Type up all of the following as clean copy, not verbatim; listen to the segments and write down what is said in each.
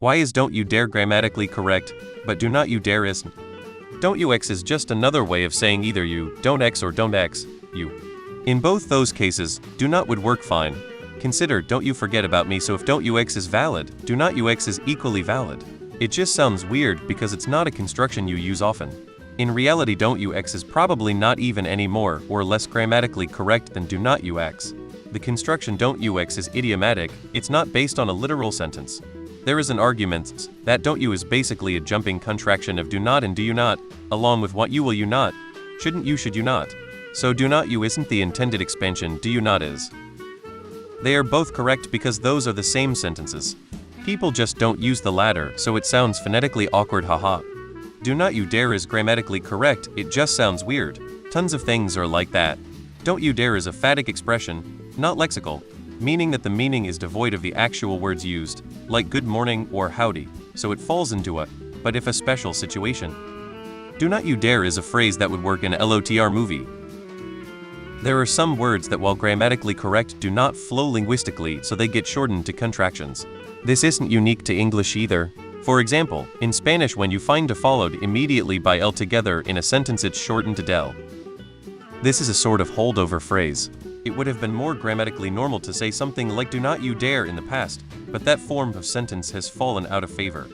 Why is don't you dare grammatically correct, but do not you dare isn't? Don't you x is just another way of saying either you don't x or don't x, you. In both those cases, do not would work fine. Consider don't you forget about me, so if don't you x is valid, do not you x is equally valid. It just sounds weird because it's not a construction you use often. In reality, don't you x is probably not even any more or less grammatically correct than do not you x. The construction don't you x is idiomatic, it's not based on a literal sentence. There is an argument that don't you is basically a jumping contraction of do not and do you not, along with what you will you not, shouldn't you should you not. So do not you isn't the intended expansion, do you not is. They are both correct because those are the same sentences. People just don't use the latter, so it sounds phonetically awkward, haha. Do not you dare is grammatically correct, it just sounds weird. Tons of things are like that. Don't you dare is a phatic expression, not lexical, meaning that the meaning is devoid of the actual words used, like good morning or howdy, so it falls into a but if a special situation. Do not you dare is a phrase that would work in a LOTR movie. There are some words that, while grammatically correct, do not flow linguistically, so they get shortened to contractions. This isn't unique to English either. For example, in Spanish, when you find a followed immediately by L together in a sentence, it's shortened to del. This is a sort of holdover phrase. It would have been more grammatically normal to say something like do not you dare in the past, but that form of sentence has fallen out of favor.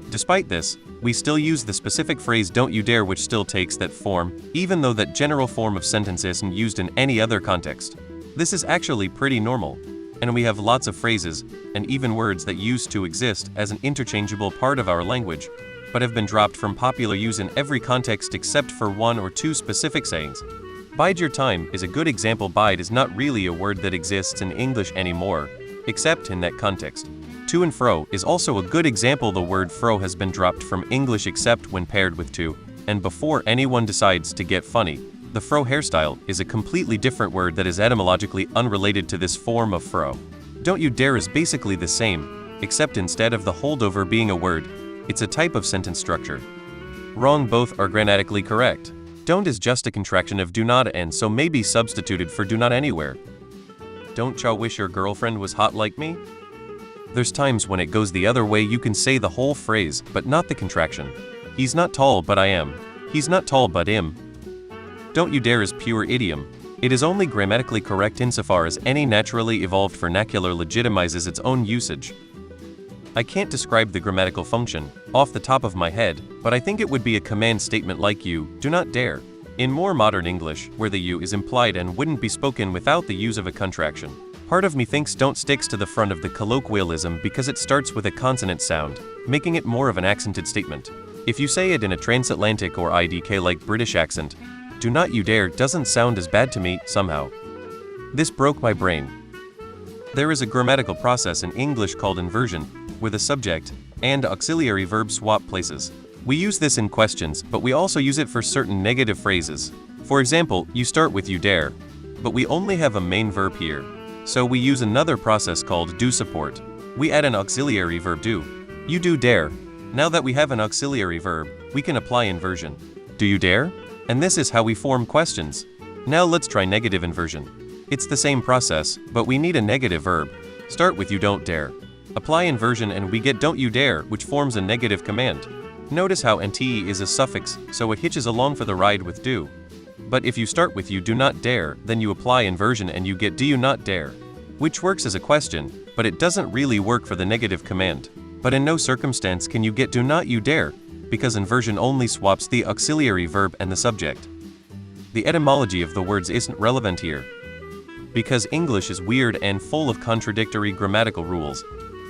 Despite this, we still use the specific phrase don't you dare, which still takes that form, even though that general form of sentence isn't used in any other context. This is actually pretty normal, and we have lots of phrases, and even words that used to exist as an interchangeable part of our language, but have been dropped from popular use in every context except for one or two specific sayings. Bide your time is a good example. Bide is not really a word that exists in English anymore, except in that context. To and fro is also a good example. The word fro has been dropped from English except when paired with to, and before anyone decides to get funny. The fro hairstyle is a completely different word that is etymologically unrelated to this form of fro. Don't you dare is basically the same, except instead of the holdover being a word, it's a type of sentence structure. Wrong, both are grammatically correct. Don't is just a contraction of do not and so may be substituted for do not anywhere. Don't ya wish your girlfriend was hot like me? There's times when it goes the other way. You can say the whole phrase, but not the contraction. He's not tall, but I am. He's not tall, but im. Don't you dare is pure idiom. It is only grammatically correct insofar as any naturally evolved vernacular legitimizes its own usage. I can't describe the grammatical function off the top of my head, but I think it would be a command statement like you do not dare. In more modern English, where the you is implied and wouldn't be spoken without the use of a contraction. Part of me thinks don't sticks to the front of the colloquialism because it starts with a consonant sound, making it more of an accented statement. If you say it in a transatlantic or IDK-like British accent, do not you dare doesn't sound as bad to me, somehow. This broke my brain. There is a grammatical process in English called inversion, where the subject and auxiliary verb swap places. We use this in questions, but we also use it for certain negative phrases. For example, you start with you dare, but we only have a main verb here. So we use another process called do support. We add an auxiliary verb do. You do dare. Now that we have an auxiliary verb, we can apply inversion. Do you dare? And this is how we form questions. Now let's try negative inversion. It's the same process, but we need a negative verb. Start with you don't dare. Apply inversion and we get don't you dare, which forms a negative command. Notice how NTE is a suffix, so it hitches along for the ride with do. But if you start with you do not dare, then you apply inversion and you get do you not dare, which works as a question, but it doesn't really work for the negative command. But in no circumstance can you get do not you dare, because inversion only swaps the auxiliary verb and the subject. The etymology of the words isn't relevant here. Because English is weird and full of contradictory grammatical rules,